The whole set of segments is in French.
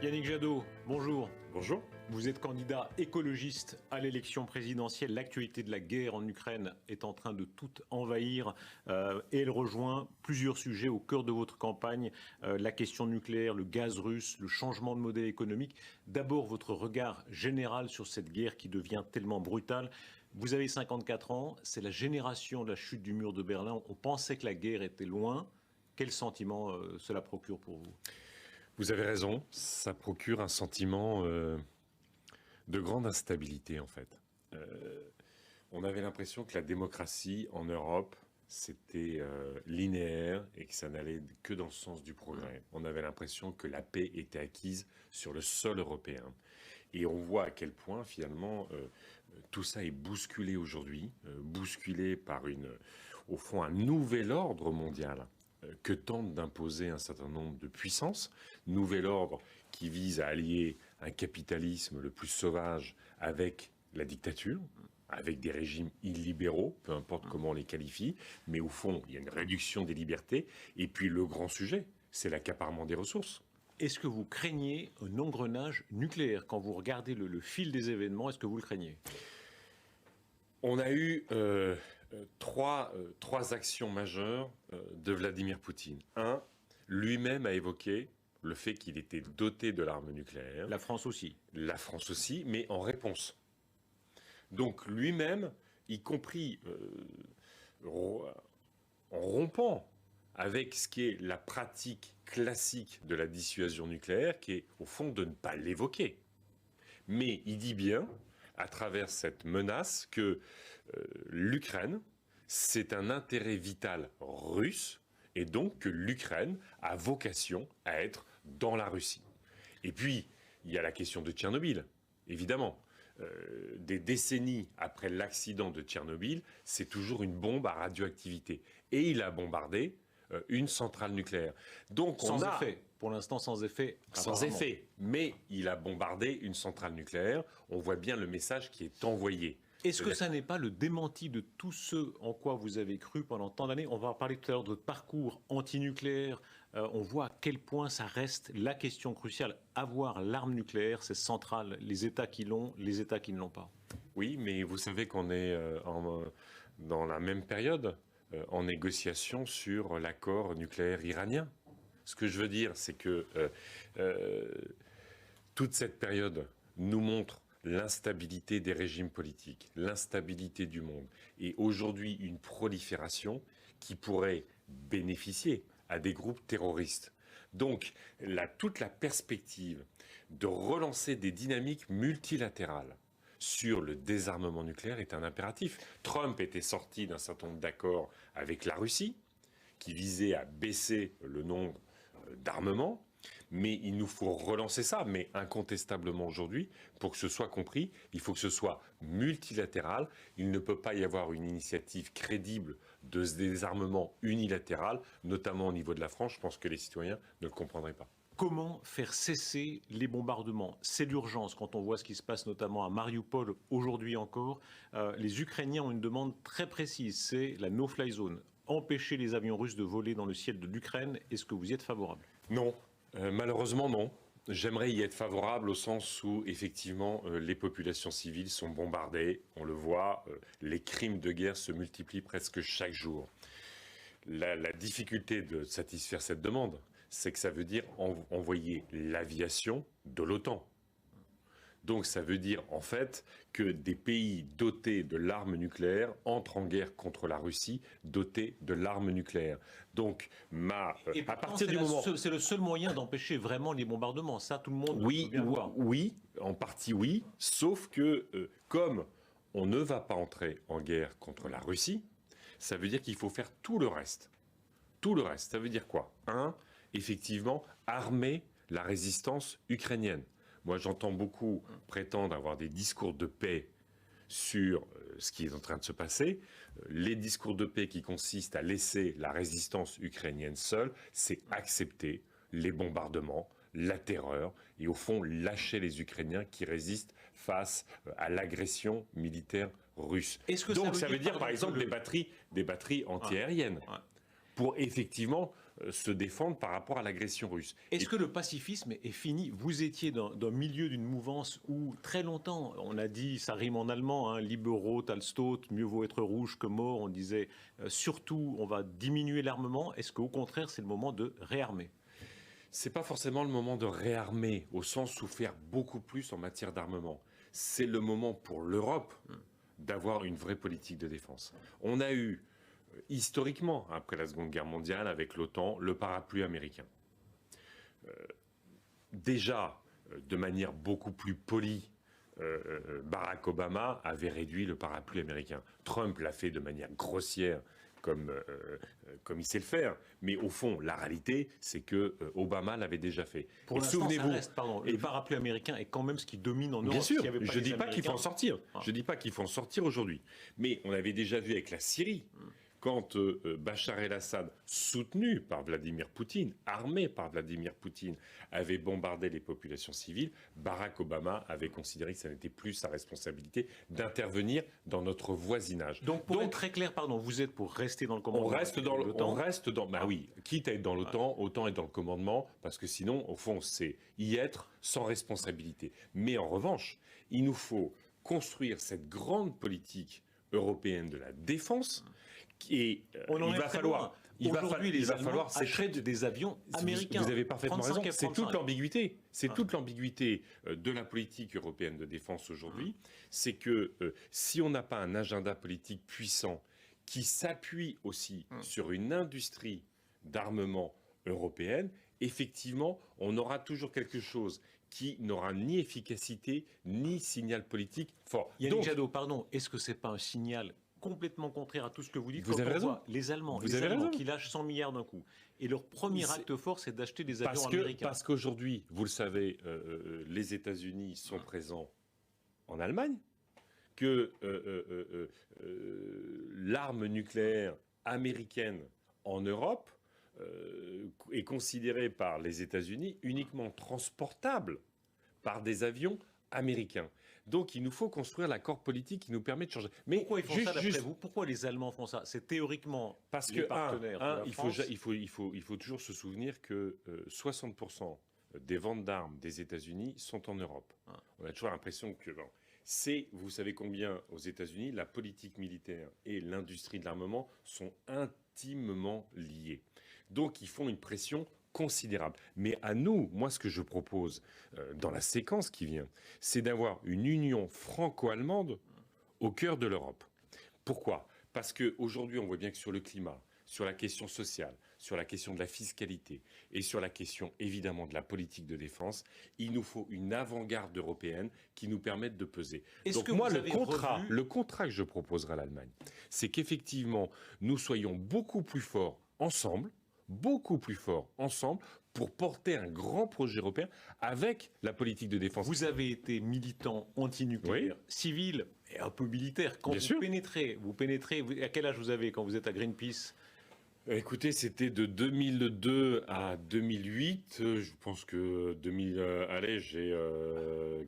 Yannick Jadot, bonjour. Bonjour. Vous êtes candidat écologiste à l'élection présidentielle. L'actualité de la guerre en Ukraine est en train de tout envahir et elle rejoint plusieurs sujets au cœur de votre campagne. La question nucléaire, le gaz russe, le changement de modèle économique. D'abord, votre regard général sur cette guerre qui devient tellement brutale. Vous avez 54 ans, c'est la génération de la chute du mur de Berlin. On pensait que la guerre était loin. Quel sentiment cela procure pour vous ? Vous avez raison, ça procure un sentiment de grande instabilité en fait. On avait l'impression que la démocratie en Europe, c'était linéaire et que ça n'allait que dans le sens du progrès. On avait l'impression que la paix était acquise sur le sol européen. Et on voit à quel point finalement tout ça est bousculé aujourd'hui, bousculé par au fond un nouvel ordre mondial que tente d'imposer un certain nombre de puissances, nouvel ordre qui vise à allier un capitalisme le plus sauvage avec la dictature, avec des régimes illibéraux, peu importe comment on les qualifie, mais au fond, il y a une réduction des libertés, et puis le grand sujet, c'est l'accaparement des ressources. Est-ce que vous craignez un engrenage nucléaire quand vous regardez le fil des événements? Est-ce que vous le craignez? On a eu trois actions majeures de Vladimir Poutine. Un, lui-même a évoqué le fait qu'il était doté de l'arme nucléaire. La France aussi. La France aussi, mais en réponse. Donc lui-même, y compris en rompant avec ce qui est la pratique classique de la dissuasion nucléaire, qui est au fond de ne pas l'évoquer. Mais il dit bien, à travers cette menace, que l'Ukraine, c'est un intérêt vital russe, et donc que l'Ukraine a vocation à être dans la Russie. Et puis, il y a la question de Tchernobyl, évidemment. Des décennies après l'accident de Tchernobyl, c'est toujours une bombe à radioactivité. Et il a bombardé une centrale nucléaire. Donc sans effet. Pour l'instant, sans effet. Sans effet. Mais il a bombardé une centrale nucléaire. On voit bien le message qui est envoyé. Est-ce que ça n'est pas le démenti de tout ce en quoi vous avez cru pendant tant d'années? On va en parler tout à l'heure de votre parcours antinucléaire. On voit à quel point ça reste la question cruciale. Avoir l'arme nucléaire, c'est central. Les États qui l'ont, les États qui ne l'ont pas. Oui, mais vous savez qu'on est dans la même période en négociation sur l'accord nucléaire iranien. Ce que je veux dire, c'est que toute cette période nous montre l'instabilité des régimes politiques, l'instabilité du monde, et aujourd'hui une prolifération qui pourrait bénéficier à des groupes terroristes. Donc, toute la perspective de relancer des dynamiques multilatérales sur le désarmement nucléaire est un impératif. Trump était sorti d'un certain nombre d'accords avec la Russie, qui visaient à baisser le nombre d'armements, mais il nous faut relancer ça, mais incontestablement aujourd'hui, pour que ce soit compris, il faut que ce soit multilatéral, il ne peut pas y avoir une initiative crédible de désarmement unilatéral, notamment au niveau de la France, je pense que les citoyens ne le comprendraient pas. Comment faire cesser les bombardements? C'est l'urgence quand on voit ce qui se passe notamment à Mariupol aujourd'hui encore. Les Ukrainiens ont une demande très précise, c'est la no-fly zone. Empêcher les avions russes de voler dans le ciel de l'Ukraine, est-ce que vous y êtes favorable? Non, malheureusement non. J'aimerais y être favorable au sens où, effectivement, les populations civiles sont bombardées. On le voit, les crimes de guerre se multiplient presque chaque jour. La difficulté de satisfaire cette demande, c'est que ça veut dire envoyer l'aviation de l'OTAN. Donc ça veut dire en fait que des pays dotés de l'arme nucléaire entrent en guerre contre la Russie dotés de l'arme nucléaire. Donc à partir du moment, c'est le seul moyen d'empêcher vraiment les bombardements. Ça, tout le monde peut bien voir. Oui, en partie oui. Sauf que comme on ne va pas entrer en guerre contre la Russie, ça veut dire qu'il faut faire tout le reste. Tout le reste. Ça veut dire quoi? Effectivement, armer la résistance ukrainienne. Moi, j'entends beaucoup prétendre avoir des discours de paix sur ce qui est en train de se passer. Les discours de paix qui consistent à laisser la résistance ukrainienne seule, c'est accepter les bombardements, la terreur, et au fond, lâcher les Ukrainiens qui résistent face à l'agression militaire russe. Donc, ça veut dire, par exemple, des batteries antiaériennes. pour effectivement se défendre par rapport à l'agression russe. Est-ce que le pacifisme est fini? Vous étiez dans le milieu d'une mouvance où très longtemps, on a dit, ça rime en allemand, hein, libero, talstot, mieux vaut être rouge que mort. On disait surtout on va diminuer l'armement. Est-ce qu'au contraire c'est le moment de réarmer? C'est pas forcément le moment de réarmer au sens où faire beaucoup plus en matière d'armement. C'est le moment pour l'Europe d'avoir une vraie politique de défense. On a eu historiquement, après la Seconde Guerre mondiale, avec l'OTAN, le parapluie américain. Déjà, de manière beaucoup plus polie, Barack Obama avait réduit le parapluie américain. Trump l'a fait de manière grossière, comme il sait le faire. Mais au fond, la réalité, c'est que Obama l'avait déjà fait. Pour l'instant, ça reste, le parapluie américain est quand même ce qui domine en Europe. Bien sûr, je ne dis pas qu'il faut en sortir. Je ne dis pas qu'il faut en sortir aujourd'hui. Mais on avait déjà vu avec la Syrie, quand Bachar el-Assad, soutenu par Vladimir Poutine, armé par Vladimir Poutine, avait bombardé les populations civiles, Barack Obama avait considéré que ça n'était plus sa responsabilité d'intervenir dans notre voisinage. Donc, pour être très clair, vous êtes pour rester dans le commandement. On reste dans bah oui, quitte à être dans l'OTAN, autant être dans le commandement, parce que sinon, au fond, c'est y être sans responsabilité. Mais en revanche, il nous faut construire cette grande politique européenne de la défense. Et il va falloir achètent des avions américains. Vous avez parfaitement raison. C'est toute l'ambiguïté. C'est toute l'ambiguïté de la politique européenne de défense aujourd'hui. C'est que si on n'a pas un agenda politique puissant qui s'appuie aussi sur une industrie d'armement européenne, effectivement, on aura toujours quelque chose qui n'aura ni efficacité ni signal politique fort. Yannick Jadot, pardon, est-ce que c'est pas un signal complètement contraire à tout ce que vous dites? Vous avez raison. Les Allemands qui lâchent 100 milliards d'un coup. Et leur premier acte fort, c'est d'acheter des avions américains. Parce qu'aujourd'hui, vous le savez, les États-Unis sont présents en Allemagne, que l'arme nucléaire américaine en Europe est considérée par les États-Unis uniquement transportable par des avions américains. Donc, il nous faut construire l'accord politique qui nous permet de changer. Mais pourquoi ils font ça d'après vous? Pourquoi les Allemands font ça? C'est théoriquement les partenaires. Il faut toujours se souvenir que 60% des ventes d'armes des États-Unis sont en Europe. On a toujours l'impression que vous savez combien aux États-Unis la politique militaire et l'industrie de l'armement sont intimement liées. Donc, ils font une pression considérable. Mais à nous, moi, ce que je propose dans la séquence qui vient, c'est d'avoir une union franco-allemande au cœur de l'Europe. Pourquoi? Parce qu'aujourd'hui, on voit bien que sur le climat, sur la question sociale, sur la question de la fiscalité et sur la question, évidemment, de la politique de défense, il nous faut une avant-garde européenne qui nous permette de peser. Donc moi, le contrat que je proposerai à l'Allemagne, c'est qu'effectivement, nous soyons beaucoup plus forts ensemble, pour porter un grand projet européen avec la politique de défense. Vous avez été militant anti-nucléaire, civil et un peu militaire. Quand vous pénétrez, à quel âge vous avez quand vous êtes à Greenpeace? Écoutez, c'était de 2002 à 2008. Je pense que j'ai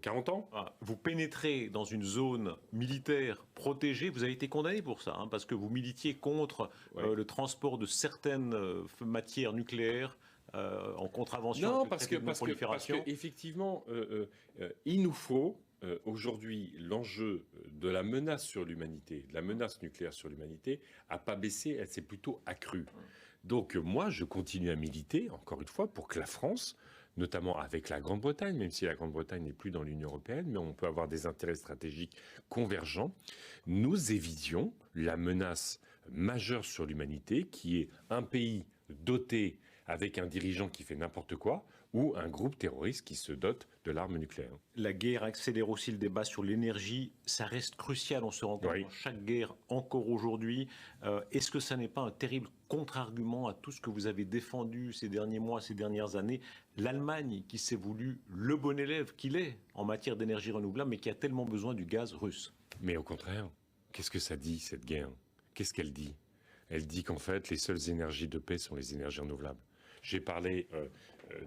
40 ans. Vous pénétrez dans une zone militaire protégée. Vous avez été condamné pour ça, parce que vous militiez contre le transport de certaines matières nucléaires en contravention. Non, parce que effectivement, il nous faut aujourd'hui l'enjeu de la menace sur l'humanité, de la menace nucléaire sur l'humanité, n'a pas baissé, elle s'est plutôt accrue. Donc moi, je continue à militer, encore une fois, pour que la France, notamment avec la Grande-Bretagne, même si la Grande-Bretagne n'est plus dans l'Union européenne, mais on peut avoir des intérêts stratégiques convergents, nous évitions la menace majeure sur l'humanité, qui est un pays doté avec un dirigeant qui fait n'importe quoi, ou un groupe terroriste qui se dote de l'arme nucléaire. La guerre accélère aussi le débat sur l'énergie. Ça reste crucial, on se rend compte dans chaque guerre, encore aujourd'hui. Est-ce que ça n'est pas un terrible contre-argument à tout ce que vous avez défendu ces derniers mois, ces dernières années? L'Allemagne, qui s'est voulu le bon élève qu'il est en matière d'énergie renouvelable, mais qui a tellement besoin du gaz russe. Mais au contraire, qu'est-ce que ça dit, cette guerre? Qu'est-ce qu'elle dit? Elle dit qu'en fait, les seules énergies de paix sont les énergies renouvelables. J'ai parlé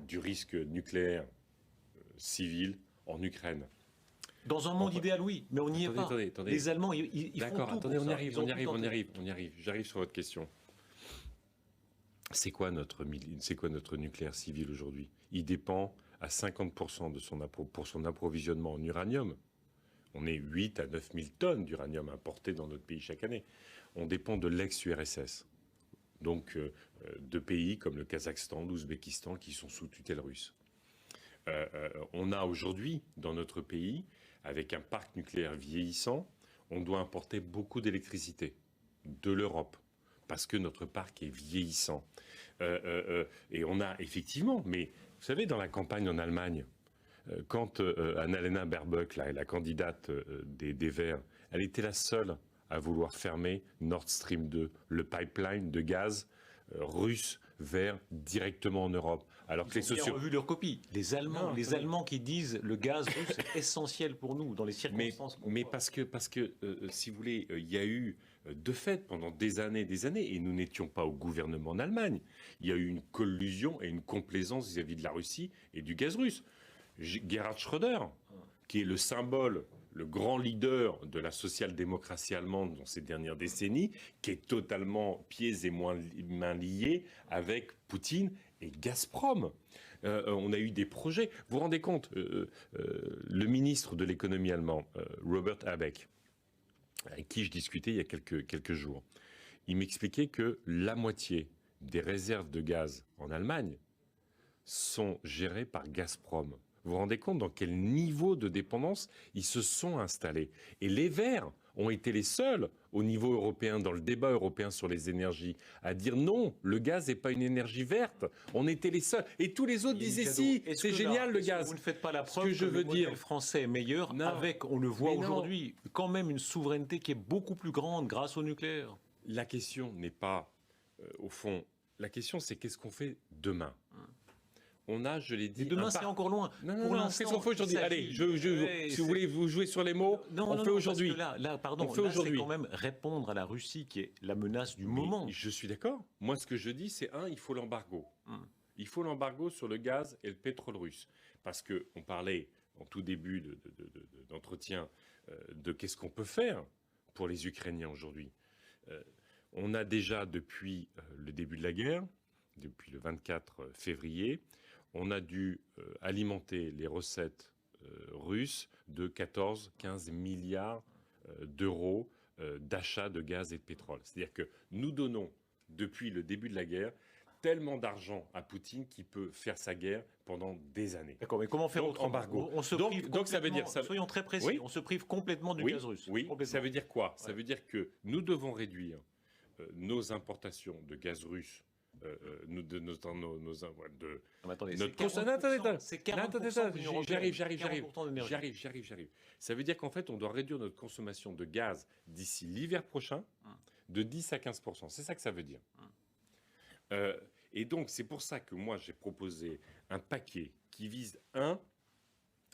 du risque nucléaire civil en Ukraine. Dans un monde idéal, oui, mais on n'y est pas. Attendez. Les Allemands, ils font tout. D'accord, attendez, on y arrive. J'arrive sur votre question. c'est quoi notre nucléaire civil aujourd'hui? Il dépend à 50% pour son approvisionnement en uranium. On est 8 à 9 000 tonnes d'uranium importé dans notre pays chaque année. On dépend de l'ex-URSS. Donc, de pays comme le Kazakhstan, l'Ouzbékistan, qui sont sous tutelle russe. On a aujourd'hui, dans notre pays, avec un parc nucléaire vieillissant, on doit importer beaucoup d'électricité de l'Europe, parce que notre parc est vieillissant. Et on a effectivement, mais vous savez, dans la campagne en Allemagne, quand Annalena Baerbock, la candidate des Verts, elle était la seule à vouloir fermer Nord Stream 2, le pipeline de gaz russe vers directement en Europe. Alors que Ils ont revu leur copie. Les Allemands qui disent le gaz russe est essentiel pour nous dans les circonstances. Mais parce que si vous voulez, il y a eu de fait pendant des années, et nous n'étions pas au gouvernement en Allemagne, il y a eu une collusion et une complaisance vis-à-vis de la Russie et du gaz russe. Gerhard Schröder, qui est le symbole, le grand leader de la social-démocratie allemande dans ces dernières décennies, qui est totalement pieds et mains liés avec Poutine et Gazprom. On a eu des projets. Vous vous rendez compte, le ministre de l'économie allemand, Robert Habeck, avec qui je discutais il y a quelques jours, il m'expliquait que la moitié des réserves de gaz en Allemagne sont gérées par Gazprom. Vous vous rendez compte dans quel niveau de dépendance ils se sont installés? Et les Verts ont été les seuls au niveau européen, dans le débat européen sur les énergies, à dire non, le gaz n'est pas une énergie verte. On était les seuls. Et tous les autres disaient si, c'est génial le gaz. Vous ne faites pas la preuve que le modèle français est meilleur avec, on le voit aujourd'hui, quand même une souveraineté qui est beaucoup plus grande grâce au nucléaire. La question n'est pas, au fond, la question c'est qu'est-ce qu'on fait demain? On a, je l'ai dit... Et demain, c'est encore loin. Non, qu'est-ce qu'on fait aujourd'hui? Allez, si vous voulez vous jouer sur les mots, on fait aujourd'hui. Là, c'est quand même répondre à la Russie qui est la menace du moment. Je suis d'accord. Moi, ce que je dis, c'est il faut l'embargo. Il faut l'embargo sur le gaz et le pétrole russe. Parce qu'on parlait, en tout début d'entretien, de qu'est-ce qu'on peut faire pour les Ukrainiens aujourd'hui. On a déjà, depuis le début de la guerre, depuis le 24 février, on a dû alimenter les recettes russes de 14-15 milliards d'euros d'achat de gaz et de pétrole. C'est-à-dire que nous donnons, depuis le début de la guerre, tellement d'argent à Poutine qu'il peut faire sa guerre pendant des années. D'accord, mais comment faire autrement? Embargo. Donc ça veut dire... Soyons très précis, oui. On se prive complètement du gaz russe. Oui, ça veut dire quoi? Ça veut dire que nous devons réduire nos importations de gaz russe. J'arrive. Ça veut dire qu'en fait, on doit réduire notre consommation de gaz d'ici l'hiver prochain de 10 à 15%. C'est ça que ça veut dire. Et donc, c'est pour ça que moi, j'ai proposé un paquet qui vise, à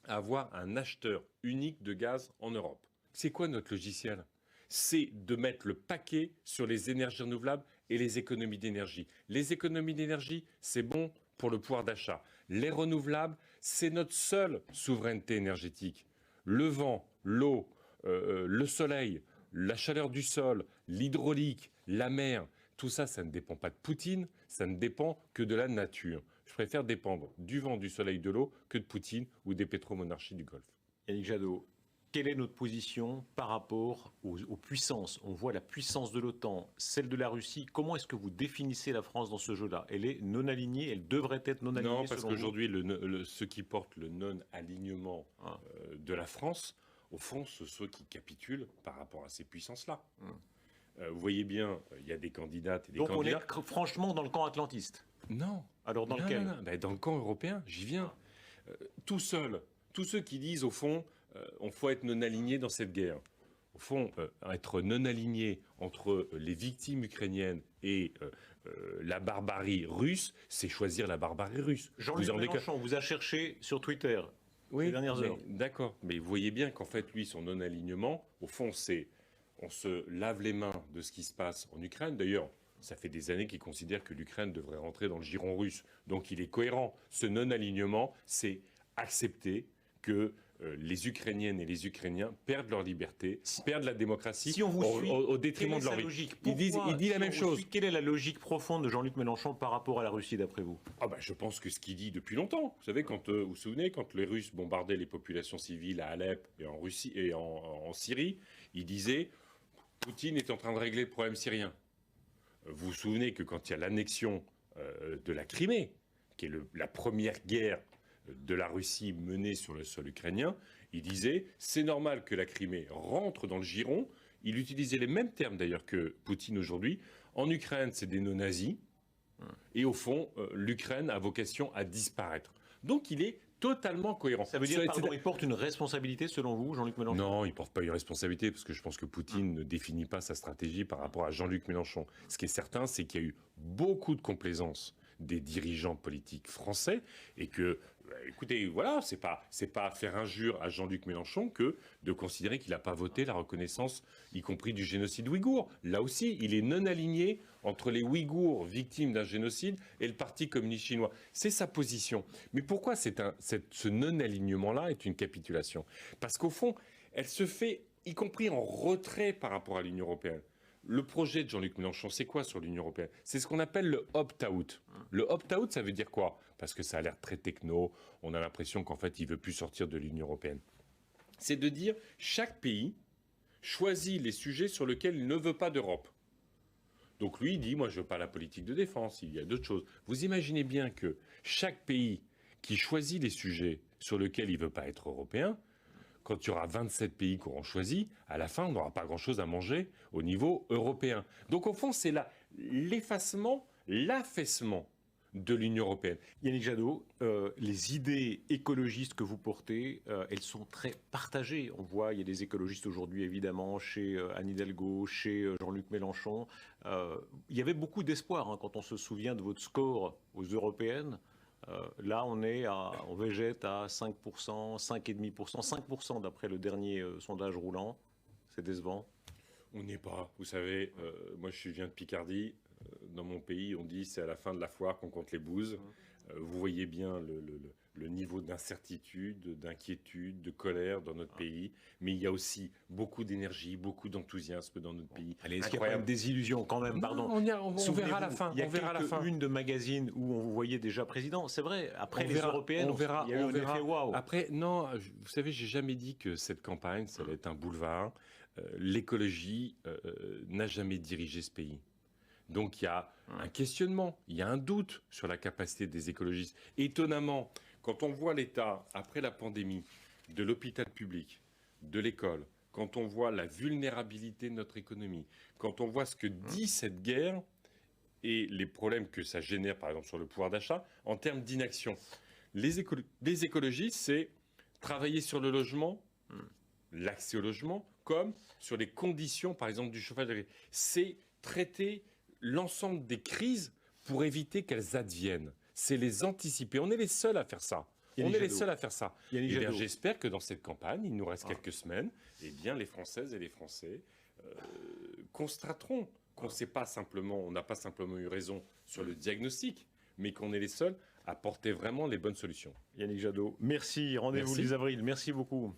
avoir un acheteur unique de gaz en Europe. C'est quoi notre logiciel? C'est de mettre le paquet sur les énergies renouvelables et les économies d'énergie. Les économies d'énergie, c'est bon pour le pouvoir d'achat. Les renouvelables, c'est notre seule souveraineté énergétique. Le vent, l'eau, le soleil, la chaleur du sol, l'hydraulique, la mer, tout ça, ça ne dépend pas de Poutine, ça ne dépend que de la nature. Je préfère dépendre du vent, du soleil, de l'eau que de Poutine ou des pétromonarchies du Golfe. Yannick Jadot, quelle est notre position par rapport aux puissances? On voit la puissance de l'OTAN, celle de la Russie. Comment est-ce que vous définissez la France dans ce jeu-là? Elle est non alignée, elle devrait être non alignée? Non, parce qu'aujourd'hui, ceux qui portent le non-alignement de la France, au fond, ce sont ceux qui capitulent par rapport à ces puissances-là. Vous voyez bien, il y a des candidates et des candidats... Donc on est franchement dans le camp atlantiste? Non. Alors dans lequel? Ben, dans le camp européen, j'y viens. Tout seul, tous ceux qui disent, au fond... on faut être non aligné dans cette guerre. Au fond, être non aligné entre les victimes ukrainiennes et la barbarie russe, c'est choisir la barbarie russe. Jean-Luc Mélenchon vous a cherché sur Twitter ces dernières heures. D'accord, mais vous voyez bien qu'en fait, lui, son non-alignement, au fond, c'est on se lave les mains de ce qui se passe en Ukraine. D'ailleurs, ça fait des années qu'il considère que l'Ukraine devrait rentrer dans le giron russe. Donc il est cohérent. Ce non-alignement, c'est accepter que les Ukrainiennes et les Ukrainiens perdent leur liberté, perdent la démocratie Si on vous suit, au détriment de leur vie. Logique Il dit la même chose. Quelle est la logique profonde de Jean-Luc Mélenchon par rapport à la Russie, d'après vous? Je pense que ce qu'il dit depuis longtemps. Vous savez, quand vous vous souvenez, quand les Russes bombardaient les populations civiles à Alep et en Russie et en Syrie, il disait Poutine est en train de régler le problème syrien. Vous vous souvenez que quand il y a l'annexion de la Crimée, qui est la première guerre de la Russie menée sur le sol ukrainien, il disait c'est normal que la Crimée rentre dans le giron. Il utilisait les mêmes termes d'ailleurs que Poutine aujourd'hui. En Ukraine, c'est des non-nazis. Et au fond, l'Ukraine a vocation à disparaître. Donc il est totalement cohérent. Ça veut dire qu'il porte une responsabilité selon vous, Jean-Luc Mélenchon? Non, il ne porte pas une responsabilité parce que je pense que Poutine ne définit pas sa stratégie par rapport à Jean-Luc Mélenchon. Ce qui est certain, c'est qu'il y a eu beaucoup de complaisance des dirigeants politiques français et que, écoutez, voilà, c'est pas faire injure à Jean-Luc Mélenchon que de considérer qu'il n'a pas voté la reconnaissance, y compris du génocide ouïghour. Là aussi, il est non aligné entre les Ouïghours victimes d'un génocide et le Parti communiste chinois. C'est sa position. Mais pourquoi ce non-alignement-là est une capitulation? Parce qu'au fond, elle se fait, y compris en retrait par rapport à l'Union européenne. Le projet de Jean-Luc Mélenchon, c'est quoi sur l'Union européenne? C'est ce qu'on appelle le opt-out. Le opt-out, ça veut dire quoi? Parce que ça a l'air très techno, on a l'impression qu'en fait, il ne veut plus sortir de l'Union européenne. C'est de dire, chaque pays choisit les sujets sur lesquels il ne veut pas d'Europe. Donc lui, il dit, moi, je ne veux pas la politique de défense, il y a d'autres choses. Vous imaginez bien que chaque pays qui choisit les sujets sur lesquels il ne veut pas être européen, quand il y aura 27 pays qui auront choisi, à la fin, on n'aura pas grand-chose à manger au niveau européen. Donc au fond, c'est l'effacement, l'affaissement de l'Union européenne. Yannick Jadot, les idées écologistes que vous portez, elles sont très partagées. On voit, il y a des écologistes aujourd'hui, évidemment, chez Anne Hidalgo, chez Jean-Luc Mélenchon. Il y avait beaucoup d'espoir quand on se souvient de votre score aux européennes. Là, on végète à 5%, 5,5%, 5% d'après le dernier sondage roulant. C'est décevant. On n'est pas. Vous savez, moi je viens de Picardie. Dans mon pays, on dit c'est à la fin de la foire qu'on compte les bouses. Vous voyez bien le niveau d'incertitude, d'inquiétude, de colère dans notre pays. Mais il y a aussi beaucoup d'énergie, beaucoup d'enthousiasme dans notre pays. Allez, est-ce qu'il y a pas des illusions quand même? Pardon. On verra à la fin. Il y a une de magazines où on vous voyait déjà président. C'est vrai. Après les européennes, il y a eu un effet waouh. Après, non, vous savez, j'ai jamais dit que cette campagne, ça allait être un boulevard. L'écologie n'a jamais dirigé ce pays. Donc il y a un questionnement, il y a un doute sur la capacité des écologistes. Étonnamment, quand on voit l'état, après la pandémie, de l'hôpital public, de l'école, quand on voit la vulnérabilité de notre économie, quand on voit ce que dit cette guerre et les problèmes que ça génère, par exemple, sur le pouvoir d'achat, en termes d'inaction, les écologistes, c'est travailler sur le logement, l'accès au logement, comme sur les conditions, par exemple, du chauffage. C'est traiter l'ensemble des crises pour éviter qu'elles adviennent. C'est les anticiper. On est les seuls à faire ça. Les seuls à faire ça. J'espère que dans cette campagne, il nous reste quelques semaines, eh bien, les Françaises et les Français constateront qu'on n'a pas simplement eu raison sur le diagnostic, mais qu'on est les seuls à porter vraiment les bonnes solutions. Yannick Jadot, merci. Rendez-vous 10 avril. Merci beaucoup.